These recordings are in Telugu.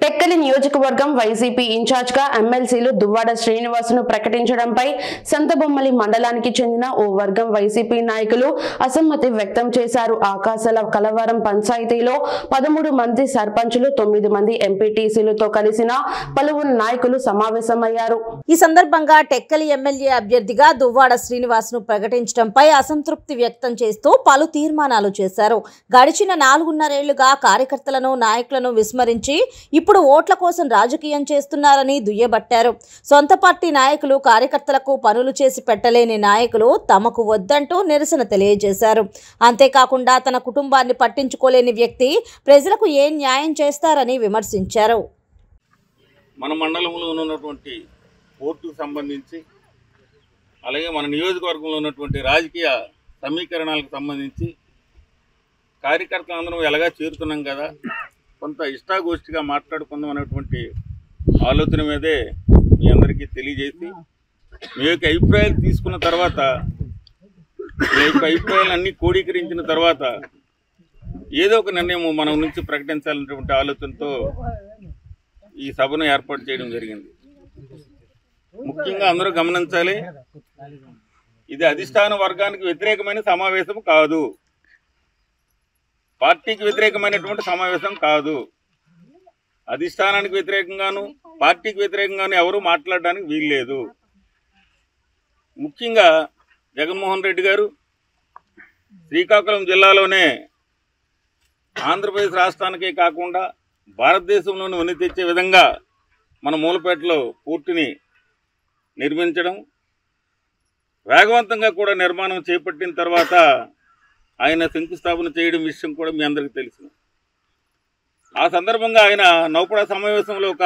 టెక్కలి నియోజకవర్గం వైసీపీ ఇన్ఛార్జ్గా ఎమ్మెల్సీలు దువ్వాడ శ్రీనివాసును ప్రకటించడంపై సంతబొమ్మలి మండలానికి చెందిన ఓ వర్గం వైసీపీ నాయకులు అసమ్మతి వ్యక్తం చేశారు. ఆకాశాల కలవరం పంచాయతీలో 13 మంది సర్పంచులు 9 మంది ఎంపీటీసీలతో కలిసిన పలువురు నాయకులు సమావేశమయ్యారు. ఈ సందర్భంగా టెక్కలి ఎమ్మెల్యే అభ్యర్థిగా దువ్వాడ శ్రీనివాసును ప్రకటించడంపై అసంతృప్తి వ్యక్తం చేస్తూ పలు తీర్మానాలు చేశారు. గడిచిన 4.5 ఏళ్లుగా కార్యకర్తలను నాయకులను విస్మరించి ఇప్పుడు ఓట్ల కోసం రాజకీయం చేస్తున్నారని దుయ్యబట్టారు. సొంత పార్టీ నాయకులు కార్యకర్తలకు పనులు చేసి పెట్టలేని నాయకులు తమకు వద్దంటూ నిరసన తెలియజేశారు. అంతేకాకుండా తన కుటుంబాన్ని పట్టించుకోలేని వ్యక్తి ప్రజలకు ఏం న్యాయం చేస్తారని విమర్శించారు. మన మండలంలో ఉన్నటువంటి పోర్టుకు సంబంధించి అలాగే మన నియోజకవర్గంలో ఉన్నటువంటి రాజకీయ సమీకరణాలకు సంబంధించి కార్యకర్తలందరం ఎలాగా చేరుతున్నాం కదా, కొంత ఇష్టాగోష్ఠిగా మాట్లాడుకుందాం అనేటువంటి ఆలోచన మీదే మీ అందరికీ తెలియజేసి మీ యొక్క అభిప్రాయాలు తీసుకున్న తర్వాత మీ యొక్క అభిప్రాయాలన్నీ క్రోడీకరించిన తర్వాత ఏదో ఒక నిర్ణయం మనం నుంచి ప్రకటించాలనేటువంటి ఆలోచనతో ఈ సభను ఏర్పాటు చేయడం జరిగింది. ముఖ్యంగా అందరూ గమనించాలి, ఇది అధిష్టాన వర్గానికి వ్యతిరేకమైన సమావేశం కాదు, పార్టీకి వ్యతిరేకమైనటువంటి సమావేశం కాదు. అధిష్టానానికి వ్యతిరేకంగాను పార్టీకి వ్యతిరేకంగాను ఎవరూ మాట్లాడడానికి వీల్లేదు. ముఖ్యంగా జగన్మోహన్ రెడ్డి గారు శ్రీకాకుళం జిల్లాలోనే ఆంధ్రప్రదేశ్ రాష్ట్రానికే కాకుండా భారతదేశంలోనే ఉన్ని తెచ్చే విధంగా మన మూలపేటలో పోర్టుని నిర్మించడం, వేగవంతంగా కూడా నిర్మాణం చేపట్టిన తర్వాత ఆయన శంకుస్థాపన చేయడం విషయం కూడా మీ అందరికీ తెలుసు. ఆ సందర్భంగా ఆయన నౌపడా సమావేశంలో ఒక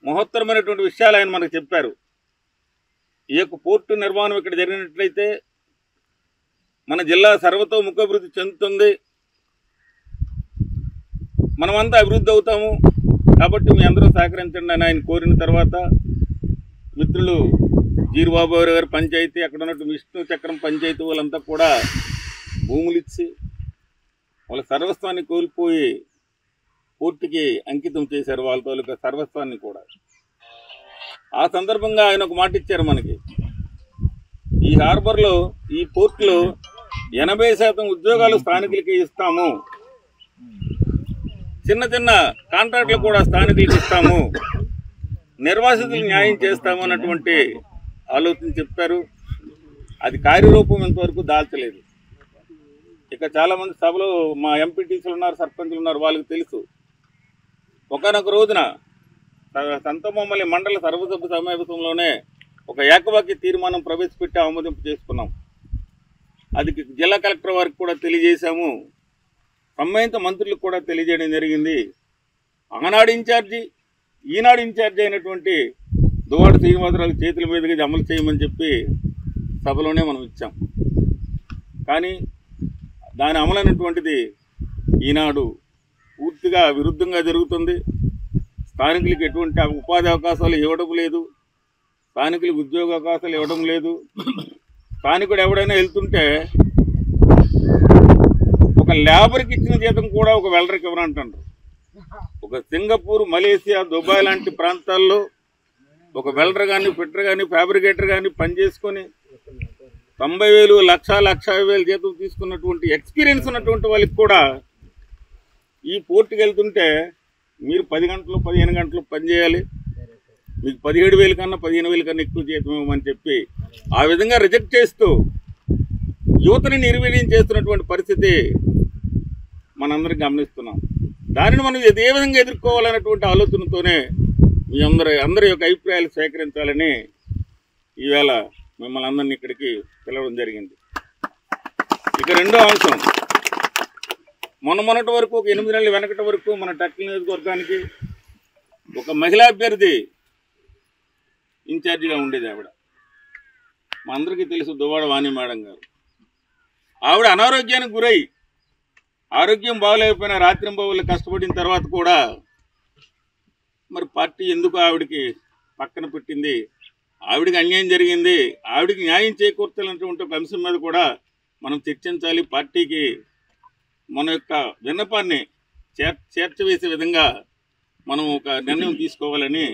మహోత్తరమైనటువంటి విషయాలు ఆయన మనకు చెప్పారు. ఈ యొక్క పోర్టు నిర్మాణం ఇక్కడ జరిగినట్లయితే మన జిల్లా సర్వతోముఖాభివృద్ధి చెందుతుంది, మనమంతా అభివృద్ధి అవుతాము, కాబట్టి మీ అందరూ సహకరించండి అని ఆయన కోరిన తర్వాత మిత్రులు జీరుబాబు గారి పంచాయతీ, అక్కడ ఉన్నట్టు విష్ణు చక్రం పంచాయతీ వాళ్ళంతా కూడా భూములు ఇచ్చి వాళ్ళ సర్వస్వాన్ని కోల్పోయి పోర్టుకి అంకితం చేశారు, వాళ్ళ తాలూకా సర్వస్వాన్ని కూడా. ఆ సందర్భంగా ఆయన ఒక మాట ఇచ్చారు మనకి, ఈ హార్బర్లో ఈ పోర్టులో 80% ఉద్యోగాలు స్థానికులకి ఇస్తాము, చిన్న చిన్న కాంట్రాక్టులు కూడా స్థానికులకి ఇస్తాము, నిర్వాసితులకు న్యాయం చేస్తాము అన్నటువంటి ఆలోచన చెప్పారు. అది కార్యరూపం ఇంతవరకు దాల్చలేదు. ఇక చాలామంది సభలో మా ఎంపీటీసీలు ఉన్నారు, సర్పంచులు ఉన్నారు, వాళ్ళకి తెలుసు. ఒకనొక రోజున సంతబొమ్మలి మండల సర్వసభ్య సమావేశంలోనే ఒక ఏకవాక్య తీర్మానం ప్రవేశపెట్టి ఆమోదింపు చేసుకున్నాం. అది జిల్లా కలెక్టర్ వారికి కూడా తెలియజేశాము, సంబంధిత మంత్రులకు కూడా తెలియజేయడం జరిగింది. ఆనాడు ఇన్ఛార్జి ఈనాడు ఇన్ఛార్జి అయినటువంటి దువ్వాడ శ్రీనివాసరావు చేతుల మీదుగా ఇది అమలు చేయమని చెప్పి సభలోనే మనం ఇచ్చాం. కానీ దాని అమలైనటువంటిది ఈనాడు పూర్తిగా విరుద్ధంగా జరుగుతుంది. స్థానికులకు ఎటువంటి ఉపాధి అవకాశాలు ఇవ్వడం లేదు, స్థానికులకు ఉద్యోగ అవకాశాలు ఇవ్వడం లేదు. స్థానికుడు ఎవడైనా వెళ్తుంటే ఒక లేబర్కి ఇచ్చిన జీతం కూడా ఒక వెల్డర్కి ఇవ్వనంటారు. ఒక సింగపూర్, మలేసియా, దుబాయ్ లాంటి ప్రాంతాల్లో ఒక వెల్డర్ కానీ, ఫిట్టర్ కానీ, ఫ్యాబ్రికేటర్ కానీ పనిచేసుకొని 90,000, 1,50,000 జీతం తీసుకున్నటువంటి ఎక్స్పీరియన్స్ ఉన్నటువంటి వాళ్ళకి కూడా ఈ పోర్టుకి వెళ్తుంటే మీరు 10 గంటలు 15 గంటలు పనిచేయాలి, మీకు 17,000 కన్నా 15,000 కన్నా ఎక్కువ జీతం ఇవ్వమని చెప్పి ఆ విధంగా రిజెక్ట్ చేస్తూ యువతని నిర్వీర్యం చేస్తున్నటువంటి పరిస్థితి మనందరం గమనిస్తున్నాం. దానిని మనం ఏ విధంగా ఎదుర్కోవాలనేటువంటి ఆలోచనతోనే మీ అందరి యొక్క అభిప్రాయాలు సేకరించాలని ఈవేళ మిమ్మల్ని అందరినీ ఇక్కడికి పిలవడం జరిగింది. ఇక రెండో అంశం, మొన్నటి వరకు ఒక 8 నెలల వెనకటి వరకు మన టెక్కలి నియోజకవర్గానికి ఒక మహిళా అభ్యర్థి ఇన్ఛార్జిగా ఉండేది. ఆవిడ మా అందరికీ తెలుసు, దువ్వాడ వాణి మేడం గారు. ఆవిడ అనారోగ్యానికి గురై ఆరోగ్యం బాగలేకపోయినా రాత్రింబవళ్ళు కష్టపడిన తర్వాత కూడా మరి పార్టీ ఎందుకు ఆవిడకి పక్కన పెట్టింది, ఆవిడకి అన్యాయం జరిగింది, ఆవిడకి న్యాయం చేకూర్చాలనేటువంటి ఒక అంశం మీద కూడా మనం చర్చించాలి. పార్టీకి మన యొక్క విన్నపాన్ని చేర్చవేసే విధంగా మనం ఒక నిర్ణయం తీసుకోవాలని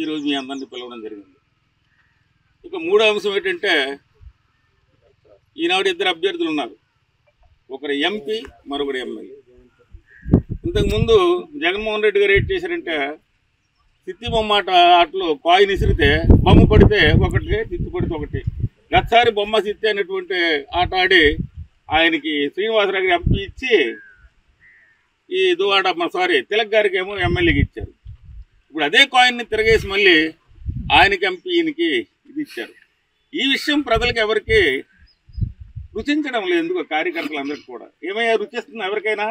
ఈరోజు మీ అందరినీ పిలవడం జరిగింది. ఇక మూడో అంశం ఏంటంటే, ఈనాడు ఇద్దరు అభ్యర్థులు ఉన్నారు, ఒకరు ఎంపీ, మరొకరు ఎమ్మెల్యే. ఇంతకుముందు జగన్మోహన్ రెడ్డి గారు ఏం చేశారంటే, తిత్తి బొమ్మాట ఆటలో కాయిన్ ఇసిరితే బొమ్మ పడితే ఒకటి, తిత్తి పడితే ఒకటి. గతసారి బొమ్మ సిత్తి అనేటువంటి ఆట ఆడి ఆయనకి శ్రీనివాసరావు గారు ఎంపీ ఇచ్చి, ఈ తిలక్ గారికి ఏమో ఎమ్మెల్యేకి ఇచ్చారు. ఇప్పుడు అదే కాయిన్ని తిరగేసి మళ్ళీ ఆయనకి ఎంపీ, ఈయనకి ఇది ఇచ్చారు. ఈ విషయం ప్రజలకు ఎవరికి రుచించడం లేదు. ఎందుకు కార్యకర్తలందరికీ కూడా ఏమయ్యా రుచిస్తుంది? ఎవరికైనా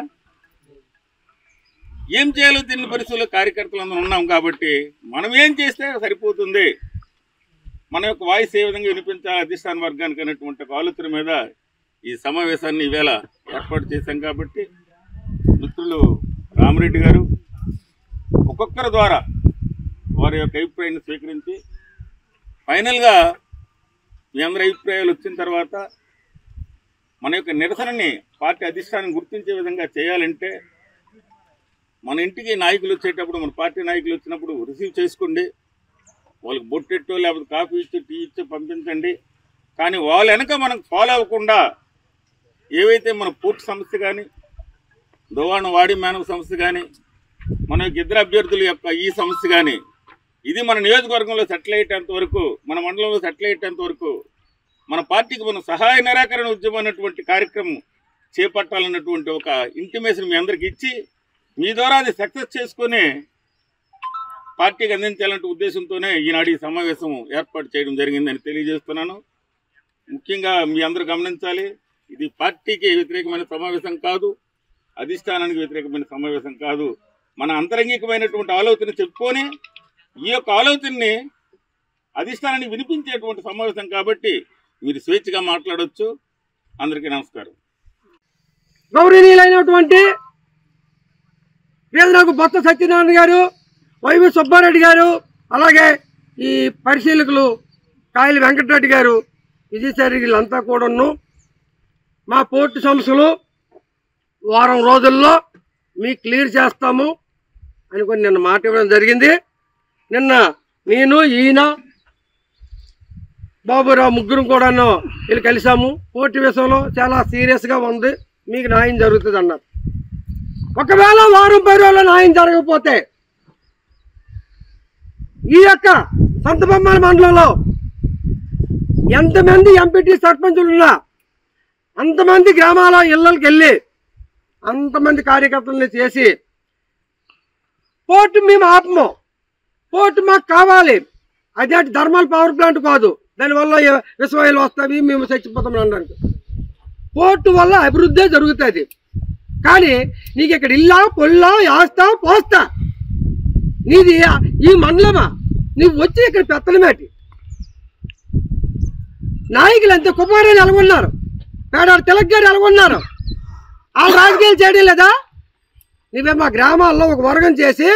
ఏం చేయాలో తెలియని పరిస్థితుల్లో కార్యకర్తలందరూ ఉన్నాం కాబట్టి మనం ఏం చేస్తే సరిపోతుంది, మన యొక్క వాయిస్ ఏ విధంగా వినిపించాలి అధిష్టాన వర్గానికి అనేటువంటి ఆలోచన మీద ఈ సమావేశాన్ని ఈవేళ ఏర్పాటు చేశాం. కాబట్టి మిత్రులు రామిరెడ్డి గారు ఒక్కొక్కరి ద్వారా వారి యొక్క అభిప్రాయాన్ని స్వీకరించి ఫైనల్గా మీ అందరి అభిప్రాయాలు వచ్చిన తర్వాత మన యొక్క నిరసనని పార్టీ అధిష్టానం గుర్తించే విధంగా చేయాలంటే, మన ఇంటికి నాయకులు వచ్చేటప్పుడు, మన పార్టీ నాయకులు వచ్చినప్పుడు రిసీవ్ చేసుకోండి, వాళ్ళకి బొట్టెట్టో లేకపోతే కాఫీ ఇచ్చి, టీ ఇచ్చి పంపించండి. కానీ వాళ్ళ వెనక మనం ఫాలో అవ్వకుండా ఏవైతే మన పోర్టు సంస్థ కానీ, దువ్వాడ వాడి మానవ సంస్థ కానీ, మన యొక్క ఇద్దరు అభ్యర్థుల యొక్క ఈ సంస్థ కానీ, ఇది మన నియోజకవర్గంలో సెటిల్ అయ్యేంత వరకు, మన మండలంలో సెటిల్ అయ్యేంత వరకు మన పార్టీకి మనం సహాయ నిరాకరణ ఉద్యమం అన్నటువంటి కార్యక్రమం చేపట్టాలన్నటువంటి ఒక ఇంటిమేషన్ మీ అందరికి ఇచ్చి, మీ ద్వారా అది సక్సెస్ చేసుకుని పార్టీకి అందించాలంటే ఉద్దేశంతోనే ఈనాడు ఈ సమావేశం ఏర్పాటు చేయడం జరిగిందని తెలియజేస్తున్నాను. ముఖ్యంగా మీ అందరూ గమనించాలి, ఇది పార్టీకి వ్యతిరేకమైన సమావేశం కాదు, అధిష్టానానికి వ్యతిరేకమైన సమావేశం కాదు. మన అంతరంగికమైనటువంటి ఆలోచన చెప్పుకొని ఈ యొక్క ఆలోచనని అధిష్టానానికి వినిపించేటువంటి సమావేశం కాబట్టి మీరు స్వేచ్ఛగా మాట్లాడవచ్చు. అందరికీ నమస్కారం. గౌరవనీయులైనటువంటి వేదనకు బొత్స సత్యనారాయణ గారు, వైవి సుబ్బారెడ్డి గారు, అలాగే ఈ పరిశీలకులు కాయల వెంకటరెడ్డి గారు, విజయసాయి వీళ్ళంతా కూడాను మా పోర్టు సంస్థలు వారం రోజుల్లో మీకు క్లియర్ చేస్తాము అనుకొని నిన్న మాట ఇవ్వడం జరిగింది. నిన్న నేను, ఈయన, బాబురావు ముగ్గురు కూడాను వీళ్ళు కలిసాము. పోర్టు విషయంలో చాలా సీరియస్గా ఉంది, మీకు న్యాయం జరుగుతుంది అన్నారు. ఒకవేళ వారం 10 రోజుల్లో న్యాయం జరగకపోతే ఈ యొక్క సంతబొమ్మాల మండలంలో ఎంతమంది ఎంపీటీ సర్పంచులు ఉన్నా అంతమంది గ్రామాల ఇళ్ళకి వెళ్ళి అంతమంది కార్యకర్తలని చేసి పోర్టు మేము ఆపము, పోర్టు మాకు కావాలి, అదే థర్మల్ పవర్ ప్లాంట్ కాదు, దానివల్ల విషవాయులు వస్తాయి, మేము చచ్చిపోతాం అనడానికి. పోర్టు వల్ల అభివృద్ధి జరుగుతుంది. కానీ నీకు ఇక్కడ ఇల్లా పొల్లా యాస్తా పోస్తా నీది ఈ మండలమా, నువ్వు వచ్చి ఇక్కడ పెత్తనమేటి. నాయకులు అంతే కుమారాన్ని ఎలాగొన్నారు, పేడారు తిలక్ గారు ఎలాగొన్నారు, వాళ్ళు రాజకీయాలు చేయడం లేదా? నువ్వే మా గ్రామాల్లో ఒక వర్గం చేసి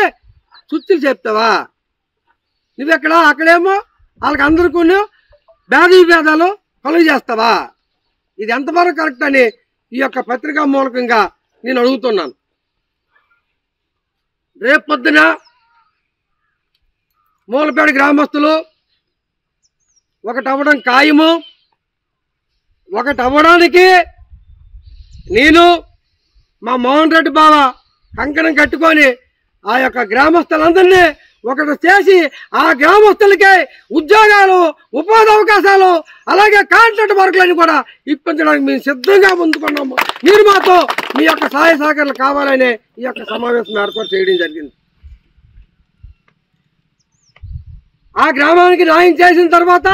సుత్తులు చెప్తావా? నువ్వెక్కడ అక్కడేమో వాళ్ళకి అందరికీ భేదాలు కలుగు చేస్తావా? ఇది ఎంతవరకు కరెక్ట్ అని ఈ యొక్క పత్రికా మూలకంగా నేను అడుగుతున్నాను. రేపు పొద్దున మూలపేట గ్రామస్తులు ఒకటి అవ్వడం ఖాయము. ఒకటి అవ్వడానికి నేను మా మోహన్ రెడ్డి బావ కంకణం కట్టుకొని ఆ యొక్క గ్రామస్తులందరినీ ఒకటి చేసి ఆ గ్రామస్తులకే ఉద్యోగాలు, ఉపాధి అవకాశాలు, అలాగే కాంట్రాక్ట్ వర్కులను కూడా ఇప్పించడానికి మేము సిద్ధంగా ముందుకున్నాము. మీరు మాతో మీ యొక్క సహాయ సహకారాలు కావాలనే ఈ యొక్క సమావేశం ఏర్పాటు చేయడం జరిగింది. ఆ గ్రామానికి న్యాయం చేసిన తర్వాత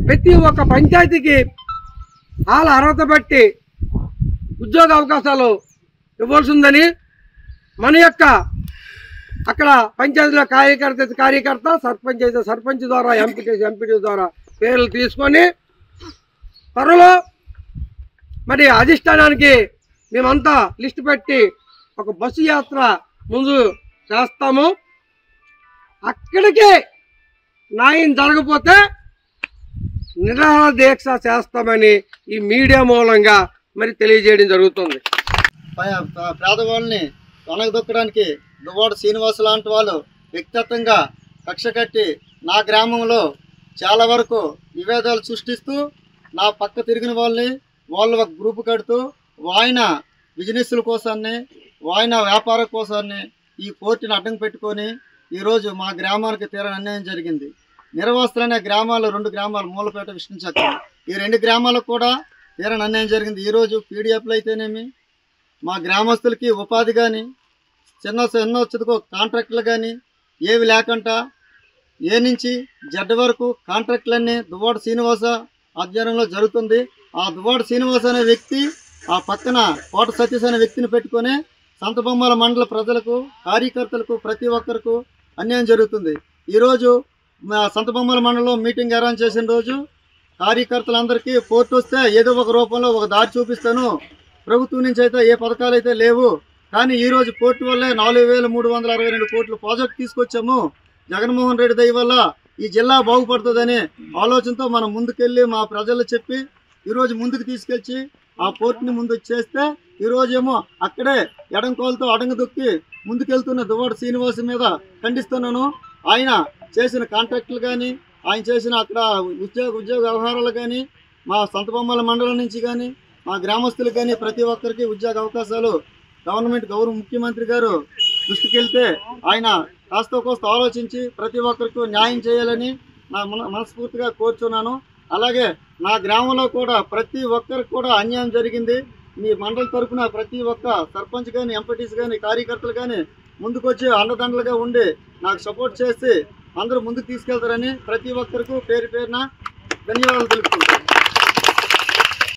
ప్రతి ఒక్క పంచాయతీకి వాళ్ళ అర్హత బట్టి ఉద్యోగ అవకాశాలు ఇవ్వాల్సిందని మన యొక్క అక్కడ పంచాయతీలో కార్యకర్త సర్పంచ్ అయితే సర్పంచ్ ద్వారా, ఎంపీటీ ద్వారా పేర్లు తీసుకొని త్వరలో మరి అధిష్టానానికి మేమంతా లిస్టు పెట్టి ఒక బస్సు యాత్ర ముందు చేస్తాము. అక్కడికి న్యాయం జరగకపోతే నిరాహార దీక్ష చేస్తామని ఈ మీడియా మూలంగా మరి తెలియజేయడం జరుగుతుంది. పేదవాళ్ళని తొనగదొక్కడానికి దువ్వాడ శ్రీనివాస్ లాంటి వాళ్ళు వ్యక్తిగతంగా కక్ష కట్టి నా గ్రామంలో చాలా వరకు విభేదాలు సృష్టిస్తూ నా పక్క తిరిగిన వాళ్ళని వాళ్ళు ఒక గ్రూపు కడుతూ ఆయన బిజినెస్ల కోసాన్ని ఆయన వ్యాపారం కోసాన్ని ఈ కోర్టుని అడ్డం పెట్టుకొని ఈరోజు మా గ్రామానికి తీరని అన్యాయం జరిగింది. నిర్వాసితులు అనే గ్రామాలు 2 గ్రామాలు మూలపేట విష్ణుచక్రం ఈ 2 గ్రామాలకు కూడా తీరని అన్యాయం జరిగింది. ఈరోజు పీడిఎఫ్లు అయితేనేమి మా గ్రామస్తులకి ఉపాధి కానీ ఎన్నో చదువుకో కాంట్రాక్టులు కానీ ఏవి లేకుండా ఏ నుంచి జడ్ వరకు కాంట్రాక్టులన్నీ దువ్వాడ శ్రీనివాస ఆధ్వర్యంలో జరుగుతుంది. ఆ దువ్వాడ శ్రీనివాస అనే వ్యక్తి ఆ పక్కన కోట సతీష్ అనే వ్యక్తిని పెట్టుకొని సంతబొమ్మల మండల ప్రజలకు కార్యకర్తలకు ప్రతి ఒక్కరికి అన్యాయం జరుగుతుంది. ఈరోజు సంతబొమ్మల మండలంలో మీటింగ్ అరేంజ్ చేసిన రోజు కార్యకర్తలందరికీ పోర్టు వస్తే ఏదో ఒక రూపంలో ఒక దారి చూపిస్తాను, ప్రభుత్వం నుంచి అయితే ఏ పథకాలు అయితే లేవు, కానీ ఈరోజు పోర్టు వల్లే 4,362 కోట్ల ప్రాజెక్ట్ తీసుకొచ్చాము, జగన్మోహన్ రెడ్డి దయ వల్ల ఈ జిల్లా బాగుపడుతుందనే ఆలోచనతో మనం ముందుకెళ్ళి మా ప్రజలు చెప్పి ఈరోజు ముందుకు తీసుకెళ్ళి ఆ పోర్టుని ముందుకు చేస్తే ఈరోజేమో అక్కడే ఎడంకోలతో అడంగదొక్కి ముందుకెళ్తున్న దువ్వాడ శ్రీనివాస్ మీద ఖండిస్తున్నాను. ఆయన చేసిన కాంట్రాక్టులు కానీ ఆయన చేసిన అక్కడ ఉద్యోగ వ్యవహారాలు కానీ మా సంతబొమ్మల మండలం నుంచి కానీ మా గ్రామస్తులకు కానీ ప్రతి ఒక్కరికి ఉద్యోగ అవకాశాలు గౌరవ ముఖ్యమంత్రి గారు దృష్టికి వెళ్తే ఆయన కాస్త కోస్త ఆలోచించి ప్రతి ఒక్కరికి న్యాయం చేయాలని నా మనస్ఫూర్తిగా కోరుచున్నాను. అలాగే నా గ్రామంలో కూడా ప్రతి ఒక్కరికి కూడా అన్యాయం జరిగింది. మీ మండలి తరఫున ప్రతి ఒక్క సర్పంచ్ కానీ ఎంపీటీస్ కానీ కార్యకర్తలు కానీ ముందుకొచ్చి అండదండలుగా ఉండి నాకు సపోర్ట్ చేసి అందరూ ముందుకు తీసుకెళ్తారని ప్రతి ఒక్కరికి పేరు పేరున ధన్యవాదాలు తెలుపుకుంటాను.